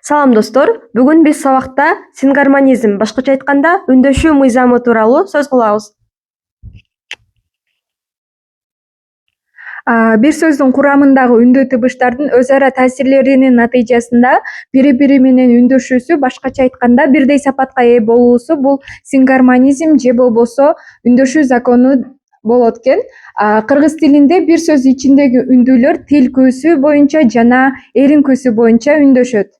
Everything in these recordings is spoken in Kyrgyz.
Салам достор, бүгүн биз сабакта сингармонизм, башкача айтканда үндөшүү мыйзамы тууралуу сөз кылабыз. Бир сөздүн курамындагы үндүү тыбыштардын өз ара таасирлеринин натыйжасында бири-бири менен үндөшүүсү, башкача айтканда бирдей сапатка ээ болуусу бул сингармонизм же болбосо үндөшүү закону болот экен. Кыргыз тилинде бир сөз ичиндеги үндүүлөр тил күүсү боюнча жана эрин күүсү боюнча үндөшөт.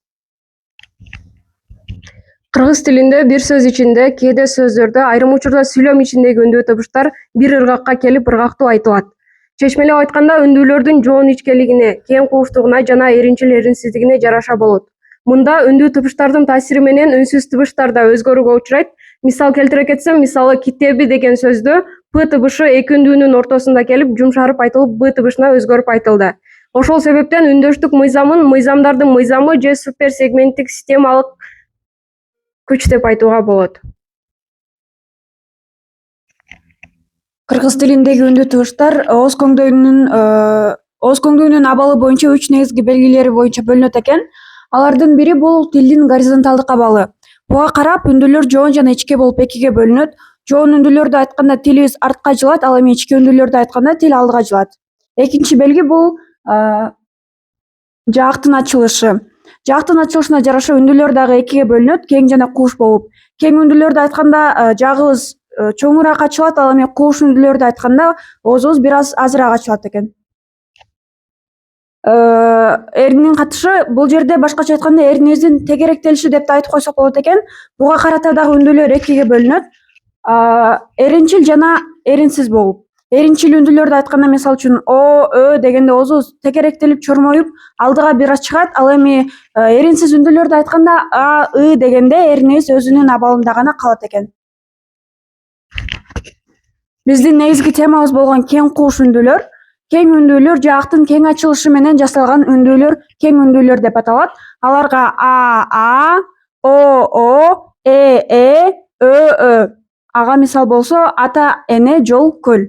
Кыргыз тилинде бир сөз ичинде кээде сөздөрдө айрым учурда сүйлөм ичиндеги үндүү тыбыштар бир ыргакка келип ыргактуу айтылат. Чечмелеп айтканда үндүүлөрдүн жоон ичкелигине, кең кууштугуна жана эринчил эринсиздигине жараша болот. Мында үндүү тыбыштардын таасири менен үнсүз тыбыштар да өзгөрүүгө учурайт. Мисал келтире кетсем, мисалы китеби деген сөздө п тыбышы эки үндүүнүн ортосунда келип жумшарып айтылып б тыбышына өзгөрүп айтылды. Ошол себептен үндөштүк мыйзамын мыйзамдардын мыйзамы же суперсегменттик системалык күч деп айтууга болот. Кыргыз тилиндеги үндүү тыбыштар ооз көңдөйүнүн абалы боюнча 3 негизги белгилери боюнча бөлүнөт экен. Алардын бири бул тилдин горизонталдык абалы. Буга карап үндүүлөр жоон жана ичке болуп экиге бөлүнөт. Жоон үндүүлөрдү айтканда тилибиз артка жылат, ал эми ичке үндүүлөрдү айтканда тил алдыга жылат. Экинчи белги бул жаактын ачылышы. Жаактын ачылышына жараша үндүүлөр дагы экиге бөлүнөт, кең жана кууш болуп. Кең үндүүлөрдү айтканда жаагыбыз чоңураак ачылат, ал эми кууш үндүүлөрдү айтканда оозубуз бир аз азыраак ачылат экен. Эринин катышы бул жерде башкача айтканда эринибиздин тегеректелиши деп да айтып койсок болот экен. Буга карата дагы үндүүлөр экиге бөлүнөт. Эринчил жана эринсиз болуп. Эринчил үндүүлөрдү айтканда мисалы үчүн о, ö дегенде оозубуз тегеректелип чормоюп алдыга бир аз чыгат. Ал эми эринсиз үндүүлөрдү айтканда а, ы дегенде эринибиз өзүнүн абалында гана калат экен. Биздин негизги темабыз болгон кең кууш үндүүлөр. Кең үндүүлөр жаактын кең ачылышы менен жасалган үндүүлөр кең үндүүлөр деп аталат. Аларга а, о, э, ö. Ага мисал болсо ата, эне, жол, көл.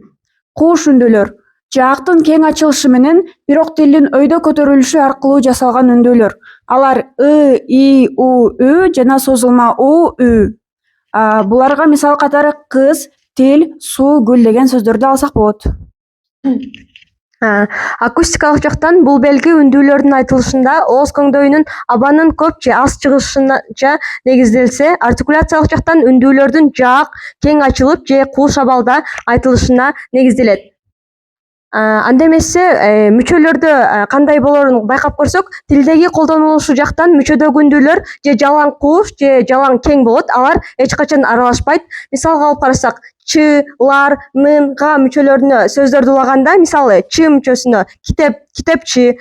Кууш үндүүлөр жаактын кең ачылышы менен бирок тилдин өйдө көтөрүлүшү аркылуу жасалган үндүүлөр. Алар ы, и, у, ү жана созулма у, ү. Буларга мисал катары кыз, тил, суу, гүл деген сөздөрдү алсак болот. Акустикалык жактан бул белги үндүүлөрдүн айтылышында ооз көңдөйүнүн абанын көп же аз чыгышынча негизделсе, артикуляциялык жактан үндүүлөрдүн жаак кең ачылып же кууш абалда айтылышына негизделет. Анда эмесе мүчөлөрдө кандай болорун байкап көрсөк, тилдеги колдонулушу жактан мүчөдөгү үндүүлөр же жалаң кууш же жалаң кең болот. Алар эч качан аралашпайт. Мисалга алып карасак, ч, лар, нын, га мүчөлөрүнө сөздөрдү улаганда, мисалы ч мүчөсүнө китепчи,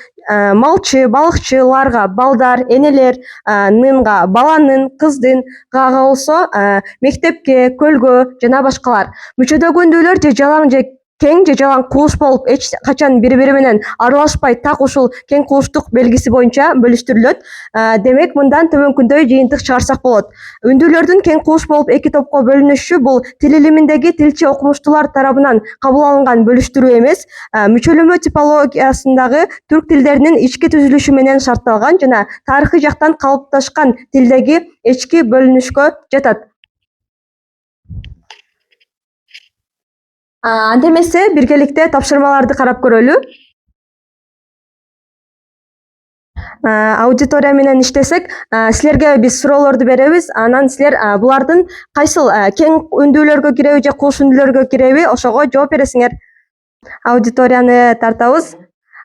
малчы, балыкчы, ларга балдар, энелер, нынга баланын, кыздын, гага болсо мектепке, көлгө жана башкалар. Мүчөдөгү үндүүлөр же жалаң же кең же жалаң кууш болуп эч качан бири-бири менен аралашпай так ушул кең кууштук белгиси боюнча бөлүштүрүлөт. Демек, мындан төмөнкүндөй жыйынтык чыгарсак болот. Үндүүлөрдүн кең кууш болуп эки топко бөлүнүшү бул тил илиминдеги тилчи окумуштуулар тарабынан кабыл алынган бөлүштүрүү эмес, мүчөлөмө типологиясындагы түрк тилдеринин ички түзүлүшү менен шартталган жана тарыхый жактан калыпташкан тилдеги ички бөлүнүшкө жатат. Анда эмесе биргеликте тапшырмаларды карап көрөлү. Аудитория менен иштесек, силерге биз суроолорду беребиз. Анан силер булардын кайсыл кең үндүүлөргө киреби же кууш үндүүлөргө киреби, ошого жооп бересиңер. Аудиторияны тартабыз.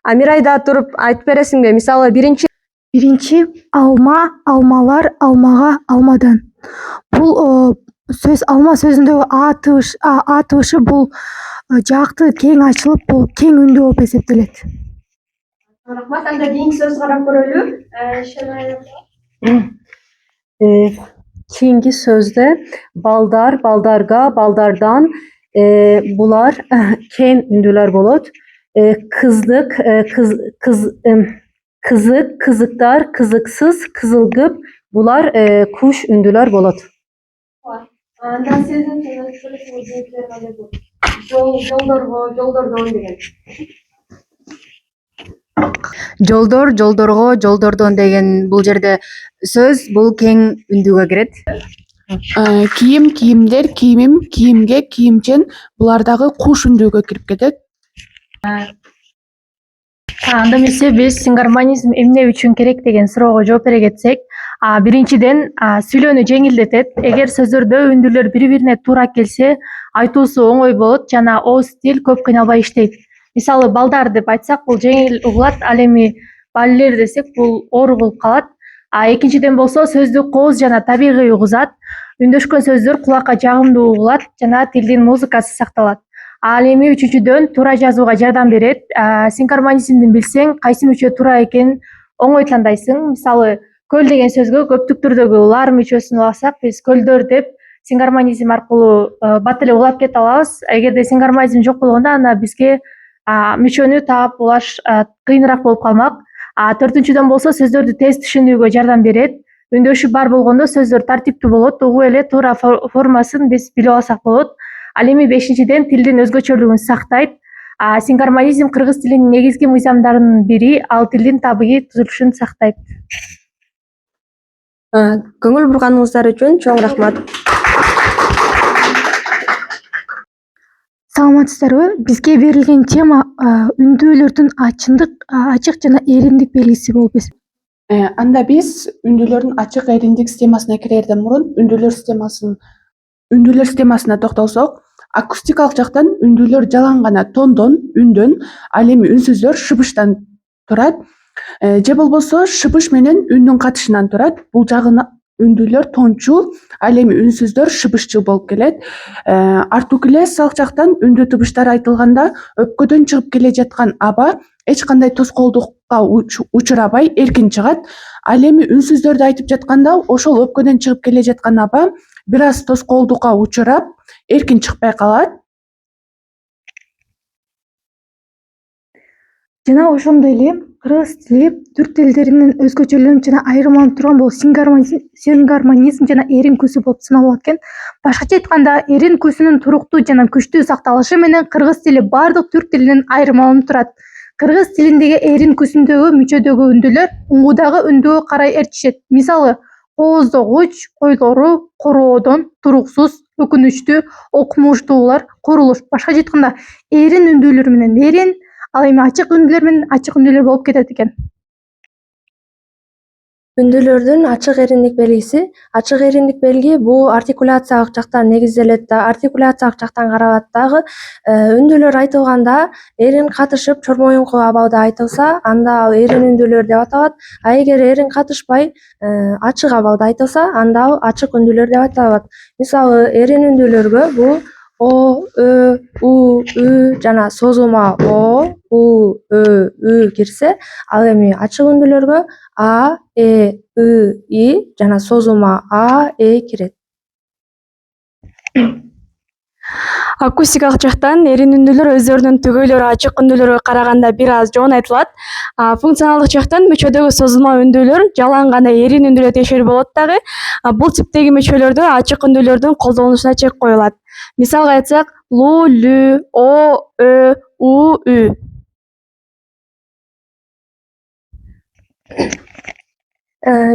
Мирайда туруп айтып бересиңби? Мисалы биринчи алма, алмалар, алмага, алмадан. Бул сөз алма сөзүндөгү а тыбышы бул жаакты кең ачылып, бул кең үндүү болуп эсептелет. Рахмат. Анда кийинки сөздү карап көрөлү. Keyingi sözde baldar, baldarga, baldardan bular ken ündüler bolot. Kızlık, kızık, kızıktar, kızıksız, kızılgıp bular kuş ündüler bolot. Анда сиздин жолдордон деген. Жолдор, жолдорго, жолдордон деген бул жерде сөз бул кең үндүүгө кирет. Кийим, кийимдер, кийимим, кийимге, кийимчен булар дагы куш үндүүгө кирип кетет. Анда эмесе биз сингармонизм эмне үчүн керек деген суроого жооп бере кетсек, биринчиден сүйлөөнү жеңилдетет. Эгер сөздөрдө үндүүлөр бири бирине туура келсе, айтуусу оңой болот жана ооз тил көп кыйналбай иштейт. Мисалы балдар деп айтсак, бул жеңил угулат, ал эми балелер десек, бул оор болуп калат. Экинчиден болсо сөздү кооз жана табигый угузат. Үндөшкөн сөздөр кулакка жагымдуу угулат жана тилдин музыкасы сакталат. Ал эми үчүнчүдөн туура жазууга жардам берет. Сингармонизмди билсең, кайсы мүчө туура экенин оңой тандайсың. Мисалы, көл деген сөзгө көптүк түрдөгү лар мүчөсүн алсак, биз көлдөр деп сингармонизм аркылуу бат эле улап кете алабыз. Эгерде сингармонизм жок болгондо анда бизге мүчөнү таап улаш кыйыныраак болуп калмак. Төртүнчүдөн болсо сөздөрдү тез түшүнүүгө жардам берет. Үндөшү бар болгондо сөздөр тартиптүү болот, угуп эле туура формасын биз билип алсак болот. Ал эми бешинчиден тилдин өзгөчөлүгүн сактайт. Сингармонизм кыргыз тилинин негизги мыйзамдарынын бири, ал тилдин табигый түзүлүшүн сактайт. Көңүл бурганыңыздар үчүн чоң рахмат. Саламатсыздарбы? Бизге берилген тема үндүүлөрдүн ачык жана эриндик белгиси болуп эсептелет. Анда биз үндүүлөрдүн ачык эриндик системасына кирерден мурун үндүүлөр системасына токтолсок, акустикалык жактан үндүүлөр жалаң гана тондон, үндөн, ал эми үнсүздөр шыбыштан турат. Же болбосо шыбыш менен үндүн катышынан турат. Бул жагына үндүүлөр тончул, ал эми үнсүздөр шыбышчыл болуп келет. Артикуляциялык жактан үндүү тыбыштар айтылганда өпкөдөн чыгып келе жаткан аба эч кандай тоскоолдукка учурабай эркин чыгат. Ал эми үнсүздөрдү айтып жатканда ошол өпкөдөн чыгып келе жаткан аба бир аз тоскоолдукка учурап, эркин чыкпай калат. Жана ошондой эле кыргыз тили түрк тилдеринин өзгөчөлүгүнүн жана айырмаланып турган бул сингармонизм жана эрин күсү болуп саналат экен. Башкача айтканда, эрин күсүнүн туруктуу жана күчтүү сакталышы менен кыргыз тили бардык түрк тилинен айырмаланып турат. Кыргыз тилиндеги эрин күсүндөгү мүчөдөгү үндүүлөр уңгудагы үндүүгө карай эрчишет. Мисалы, ооздогуч, койлору, короодон, туруксуз, өкүнүчтүү, окумуштуулар, курулуш. Башкача айтканда, эрин үндүүлөр менен эрин, ал эми ачык үндүүлөр менен ачык үндүүлөр болуп кетет экен. Үндүүлөрдүн ачык эриндик белгиси. Ачык эриндик белги бул артикуляциялык жактан негизделет да, артикуляциялык жактан каралат дагы. Үндүүлөр айтылганда эрин катышып чормоюнку абалда айтылса, анда ал эрин үндүүлөр деп аталат. Эгер эрин катышпай ачык абалда айтылса, анда ал ачык үндүүлөр деп аталат. Мисалы, эрин үндүүлөргө бул о, ö, у, ү жана созулма о, у, ö, ү кирсе, ал эми ачык үндүүлөргө а, э, ы, и жана созулма а, э кирет. Акустикалык жактан эрин үндүүлөр өздөрүнүн түгөйлөрү ачык үндүүлөргө караганда бир аз жоон айтылат. Функционалдык жактан мүчөдөгү созулма үндүүлөр жалаң гана эрин үндүүлөр тиешелүү болот дагы. Бул типтеги мүчөлөрдө ачык үндүүлөрдүн колдонулушуна чек коюлат. Мисалга айтсак, лу, лү, о, ö, у, ү.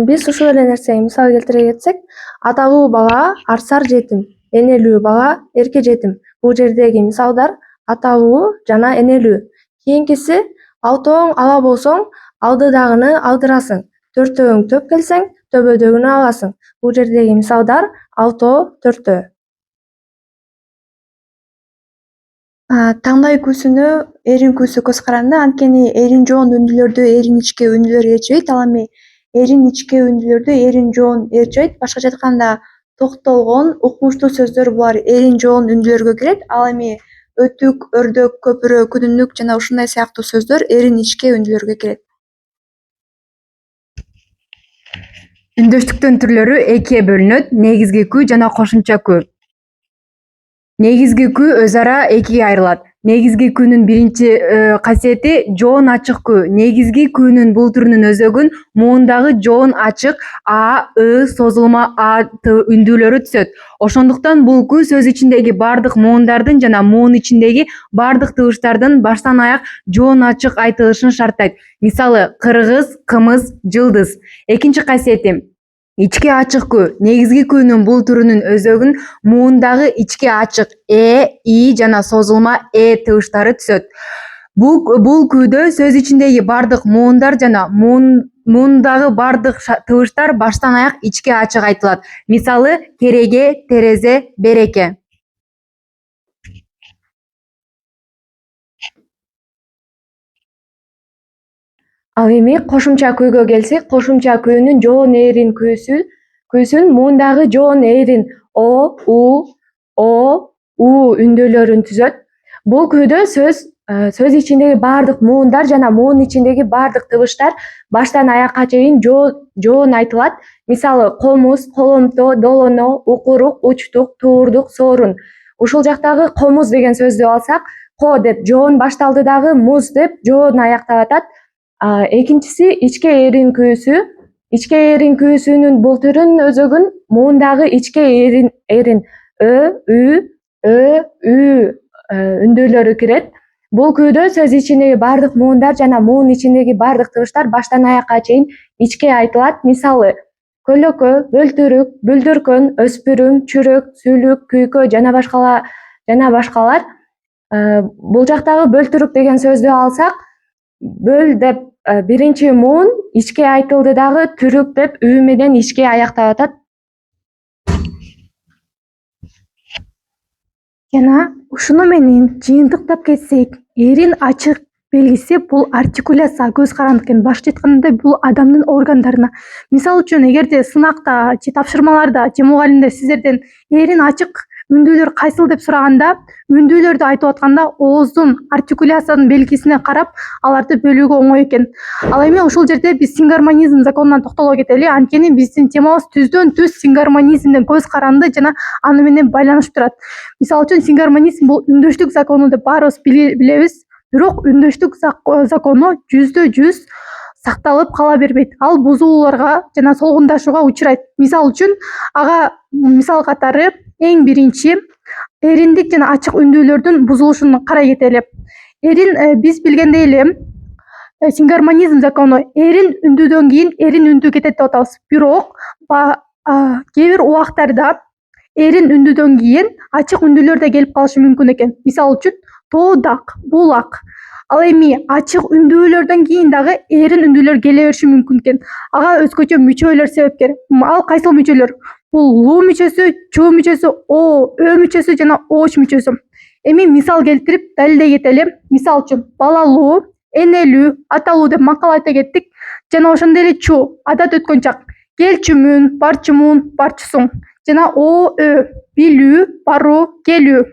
Биз ушул эле нерсеге мисал келтире кетсек, аталуу бала арсар жетим, энелүү бала эрке жетим. Бул жердеги мисалдар аталуу жана энелүү. Кийинкиси, алтооң ала болсоң, алдыдагыны алдырасың. Төртөөң төп келсең, төбөдөгүнү аласың. Бул жердеги мисалдар алтоо, төртөө. Таңдай күсүнө эрин күсү көз каранды, анткени эрин жоон үндүүлөрдү эрин ичке үндүүлөр ээрчибейт, ал эми эрин ичке үндүүлөрдү эрин жоон ээрчибейт. Башкача айтканда, токтолгон, укмуштуу сөздөр булар эрин жоон үндүүлөргө кирет. Ал эми өтүк, өрдөк, көпүрө, күнүнүк жана ушундай сыяктуу сөздөр эрин ичке үндүүлөргө кирет. Үндөштүктүн түрлөрү экиге бөлүнөт: негизги күү жана кошумча күү. Негизги күү өз ара экиге айрылат. негизги күнүн биринчи касиети жоон ачык күү. Негизги күнүн бул түрүнүн өзөгүн муундагы жоон ачык а, ы, созулма а үндүүлөрү түзөт. Ошондуктан бул күү сөз ичиндеги бардык муундардын жана муун ичиндеги бардык тыбыштардын баштан аяк жоон ачык айтылышын шарттайт. Мисалы, кыргыз, кымыз, жылдыз. Экинчи касиети ички ачык күү. Негизги күнүн бул түрүнүн өзөгүн муундагы ички ачык и жана созулма тыбыштары түзөт. Бул күүдө сөз ичиндеги бардык муундар жана муундагы бардык тыбыштар баштан аяк ички ачык айтылат. Мисалы, кереге, терезе, береке. Ал эми кошумча күүгө келсек, кошумча күүнүн жоон эрин күүсүн муундагы жоон эрин о, у үндүүлөрүн түзөт. Бул күүдө сөз ичиндеги бардык муундар жана муун ичиндеги бардык тыбыштар баштан аякка чейин жоон айтылат. Мисалы, комуз, коломто, долоно, укурук, учтук, туурдук, соорун. Ушул жактагы комуз деген сөздү алсак, ко деп жоон башталды дагы, муз деп жоон аяктап атат. Экинчиси ичке эрин күүсү. Ичке эрин күүсүнүн бул түрүнүн өзөгүн муундагы ичке эрин ү, ү үндүүлөрү кирет. Бул күүдө сөз ичиндеги бардык муундар жана муун ичиндеги бардык тыбыштар баштан аякка чейин ичке айтылат. Мисалы, көлөкө, бөлтүрүк, бүлдүркөн, өспүрүм, чүрөк, сүлүк, күйкө жана башкалар. Бул жактагы бөлтүрүк деген сөздү алсак, бөл деп биринчи муун ичке айтылды дагы, түрүк деп үү менен ичке аяктап атат. Жана ушуну менен жыйынтыктап кетсек, эрин ачык белгиси бул артикуляция, көз каранды экен. Башкача айтканда бул адамдын органдарына. Мисалы үчүн, эгерде сынакта же тапшырмаларда же мугалимдер сиздерден эрин ачык үндүүлөр кайсыл деп сураганда, үндүүлөрдү айтып атканда ооздун артикуляциянын белгисине карап, аларды бөлүүгө оңой экен. Ал эми ушул жерде биз сингармонизм законуна токтоло кетели. Анткени биздин темабыз түздөн түз сингармонизмден көз каранды жана аны менен байланышып турат. Мисалы үчүн, сингармонизм бул үндөштүк закону деп баарыбыз билебиз. Бирок үндөштүк закону 100% сакталып кала бербейт. Ал бузулууларга жана солгундашууга учурайт. Мисалы үчүн, ага мисал катары эң биринчи эриндик жана ачык үндүүлөрдүн бузулушун карай кетели. Биз билгендей эле сингармонизм закону эрин үндүүдөн кийин эрин үндүү кетет деп атабыз. Бирок кээ бир убактарда эрин үндүүдөн кийин ачык үндүүлөр да келип калышы мүмкүн экен. Мисалы үчүн, тоодак, булак. Ал эми ачык үндүүлөрдөн кийин дагы эрин үндүүлөр келе бериши мүмкүн экен. Ага өзгөчө мүчөлөр себепкер. Ал кайсыл мүчөлөр? Бул луу мүчөсү, чуу мүчөсү, ө мүчөсү жана ооч мүчөсү. Эми мисал келтирип далилдей кетели. Мисалы үчүн, балалуу, энелүү, аталуу деп макал айта кеттик. Жана ошондой эле чуу, адат өткөн чак. Келчүмүн, барчусуң. Жана билүү, баруу, келүү.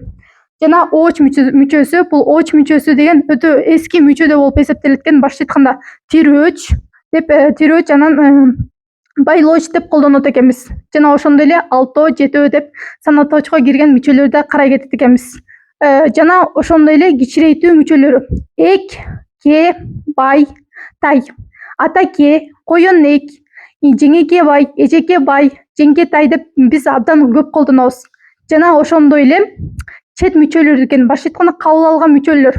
Жана ооч мүчөсү, бул ооч мүчөсү деген өтө эски мүчөдө болуп эсептелет экен. Башкача айтканда, тирөөч анан байлооч деп колдонот экенбиз. Жана ошондой эле алтоо, жетөө деп санатоочко кирген мүчөлөрдү карай кетет экенбиз. Жана ошондой эле кичирейтүү мүчөлөрү: эк, ке, бай, тай. Атаке, коёнек, жеңеке бай, эжеке бай, жеңге тай деп биз абдан көп колдонобуз. Жана ошондой эле чет мүчөлөр экен. Башкача айтканда, кабыл алган мүчөлөр.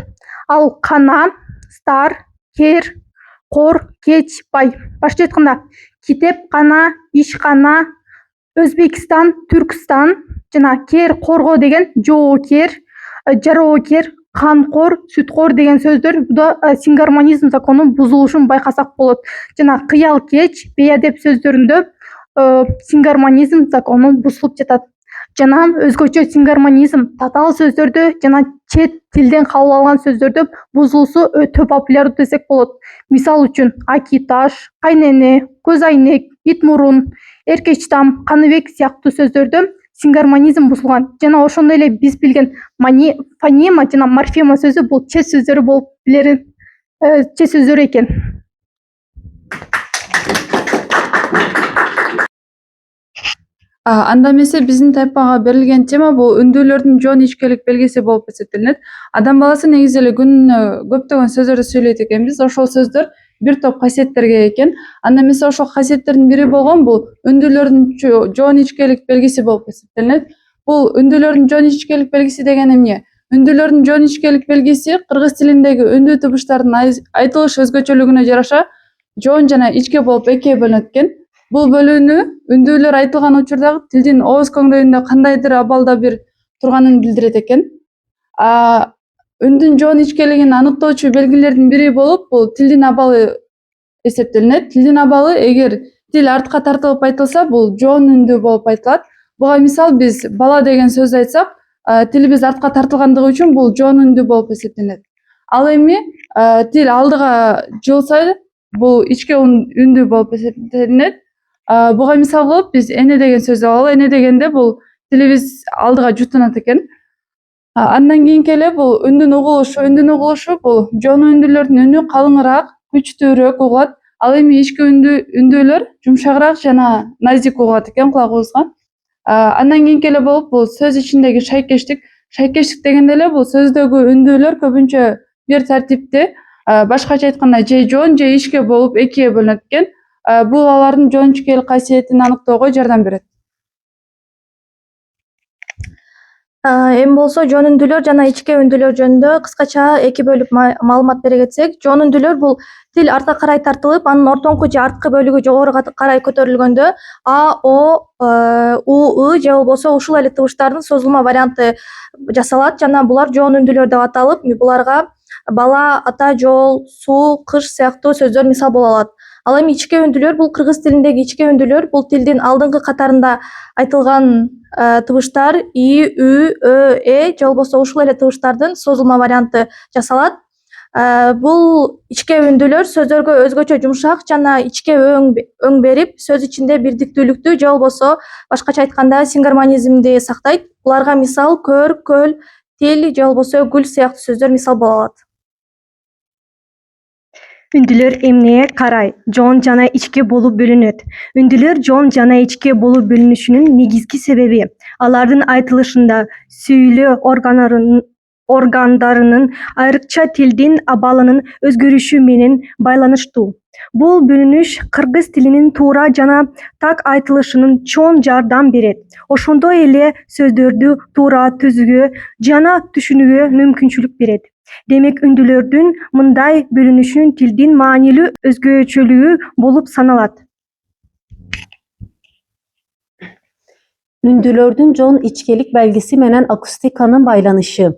Ал кана, стар, кер, кор, кеч, бай. Башкача айтканда, китеп кана, ишкана, Өзбекстан, Түркстан жана кер, корго деген жоокер, жароокер, канкор, сүткор деген сөздөр. Буда сингармонизм закону бузулушун байкасак болот. Жана кыял кеч, бейадеп сөздөрүндө сингармонизм закону бузулуп жатат. Жана өзгөчө сингармонизм татаал сөздөрдө жана чет тилден кабыл алган сөздөрдө бузулуусу өтө популярдуу десек болот. Мисал үчүн, акиташ, кайнене, көз айнек, ит мурун, эркечтам, каныбек сыяктуу сөздөрдө сингармонизм бузулган. Жана ошондой эле биз билген фонема жана морфема сөзү бул чет сөздөрү болуп чет сөздөр экен. Анда эмесе биздин тайпага берилген тема бул үндүүлөрдүн жоон ичкилик белгиси болуп эсептелинет. Адам баласы негизи эле күнүнө көптөгөн сөздөрдү сөйлөйт экенбиз. Ошол сөздөр бир топ касиеттерге ээ экен. Анда эмесе ошол касиеттердин бири болгон бул үндүүлөрдүн жоон ичкилик белгиси болуп эсептелинет. Бул үндүүлөрдүн жоон ичкилик белгиси деген эмне? Үндүүлөрдүн жоон ичкилик белгиси кыргыз тилиндеги үндүү тыбыштардын айтылыш өзгөчөлүгүнө жараша жоон жана ичке болуп экиге бөлүнөт экен. Бул бөлүүнү үндүүлөр айтылган учурдагы тилдин ооз көңдөйүндө кандайдыр абалда бир турганын билдирет экен. Үндүн жоон ичкилигин аныктоочу белгилердин бири болуп бул тилдин абалы эсептелинет. Тилдин абалы эгер тил артка тартылып айтылса, бул жоон үндүү болуп айтылат. Буга мисал биз бала деген сөздү айтсак, тилибиз артка тартылгандыгы үчүн бул жоон үндүү болуп эсептелинет. Ал эми тил алдыга жылса, бул ичке үндүү болуп эсептелинет. Буга мисал кылып биз эне деген сөздү алалы. Эне дегенде бул тилибиз алдыга жутунат экен. Андан кийинки эле бул үндүн угулушу бул жоон үндүүлөрдүн үнү калыңыраак, күчтүүрөөк угулат. Ал эми ичке үндүүлөр жумшагыраак жана назик угулат экен кулагыбызга. Андан кийинки эле болуп бул сөз ичиндеги шайкештик. Шайкештик дегенде эле бул сөздөгү үндүүлөр көбүнчө бир тартипте, башкача айтканда же жоон же ичке болуп экиге бөлүнөт экен. Бул алардын жоон ичкилик касиетин аныктоого жардам берет. Эми болсо жоон үндүүлөр жана ичке үндүүлөр жөнүндө кыскача эки бөлүп маалымат бере кетсек, жоон үндүүлөр бул тил артка карай тартылып, анын ортоңку же арткы бөлүгү жогору карай көтөрүлгөндө а, о, у, же болбосо ушул эле тыбыштардын созулма варианты жасалат жана булар жоон үндүүлөр деп аталып, буларга бала, ата, жол, суу, кыш сыяктуу сөздөр мисал боло алат. Ал эми ичке үндүүлөр бул кыргыз тилиндеги ичке үндүүлөр бул тилдин алдыңкы катарында айтылган тыбыштар и, ү, э, же болбосо ушул эле тыбыштардын созулма варианты жасалат. Бул ичке үндүүлөр сөздөргө өзгөчө жумшак жана ичке өң берип, сөз ичинде бирдиктүүлүктү же болбосо башкача айтканда сингармонизмди сактайт. Буларга мисал көр, көл, тил же болбосо гүл сыяктуу сөздөр мисал боло алат. Үндүлөр эмнеге карай жоон жана ичке болуп бөлүнөт? Үндүлөр жоон жана ичке болуп бөлүнүшүнүн негизги себеби алардын айтылышында сүйлөө органдарынын айрыкча тилдин абалынын өзгөрүшү менен байланыштуу. Бул бөлүнүш кыргыз тилинин туура жана так айтылышына чоң жардам берет. Ошондой эле сөздөрдү туура түзүүгө жана түшүнүүгө мүмкүнчүлүк берет. Демек үндүлөрдүн мындай бөлүнүшүнүн тилдин маанилүү өзгөчөлүгү болуп саналат. Үндүлөрдүн жоон ичкилик белгиси менен акустиканын байланышы.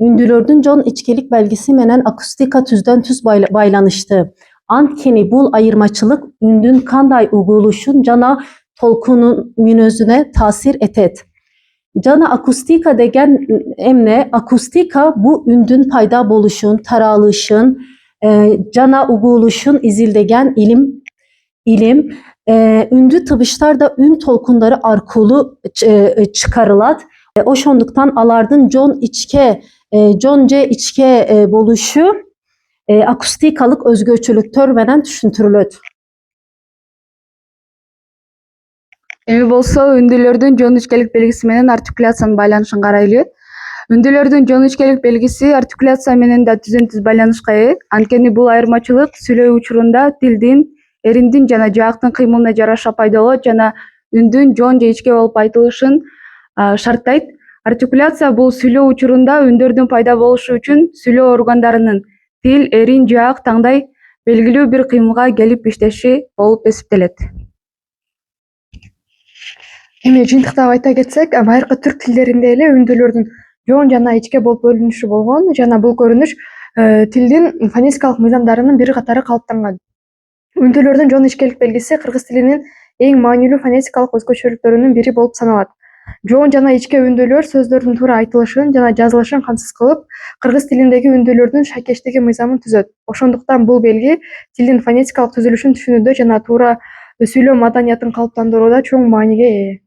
Үндүлөрдүн жоон ичкилик белгиси менен акустика түздөн түз байланышты. Анткени бул айырмачылык үндүн кандай угулушун жана толкунун мүнөзүнө таасир этет. Жана акустика деген эмне? Акустика бу үндүн пайда болушун, таралышын жана угулушун изилдеген илим. Үндүү тыбыштар да үн толкундары аркылуу чыгарылат. Ошондуктан алардын жоон же ичке болушу акустикалык өзгөчөлүктөр менен түшүндүрүлөт. Эми болсо үндүүлөрдүн жоон ичкилик белгиси менен артикуляциянын байланышын карайлы. Үндүүлөрдүн жоон ичкилик белгиси артикуляция менен да түздөн түз байланышка ээ. Анткени бул айырмачылык сүйлөө учурунда тилдин, эриндин жана жаактын кыймылына жараша пайда болот жана үндүн жоон же ичке болуп айтылышын шарттайт. Артикуляция бул сүйлөө учурунда үндөрдүн пайда болушу үчүн сүйлөө органдарынын тил, эрин, жаак, таңдай белгилүү бир кыймылга келип иштеши болуп эсептелет. Эми жыйынтыктап айта кетсек, байыркы түрк тилдеринде эле үндүүлөрдүн жоон жана ичке болуп бөлүнүшү болгон жана бул көрүнүш тилдин фонетикалык мыйзамдарынын бири катары калыптанган. Үндүүлөрдүн жоон ичкилик белгиси кыргыз тилинин эң маанилүү фонетикалык өзгөчөлүктөрүнүн бири болуп саналат. Жоон жана ичке үндүүлөр сөздөрдүн туура айтылышын жана жазылышын камсыз кылып, кыргыз тилиндеги үндүүлөрдүн шайкештиги мыйзамын түзөт. Ошондуктан бул белги тилдин фонетикалык түзүлүшүн түшүнүүдө жана туура сүйлөө маданиятын калыптандырууда чоң мааниге ээ.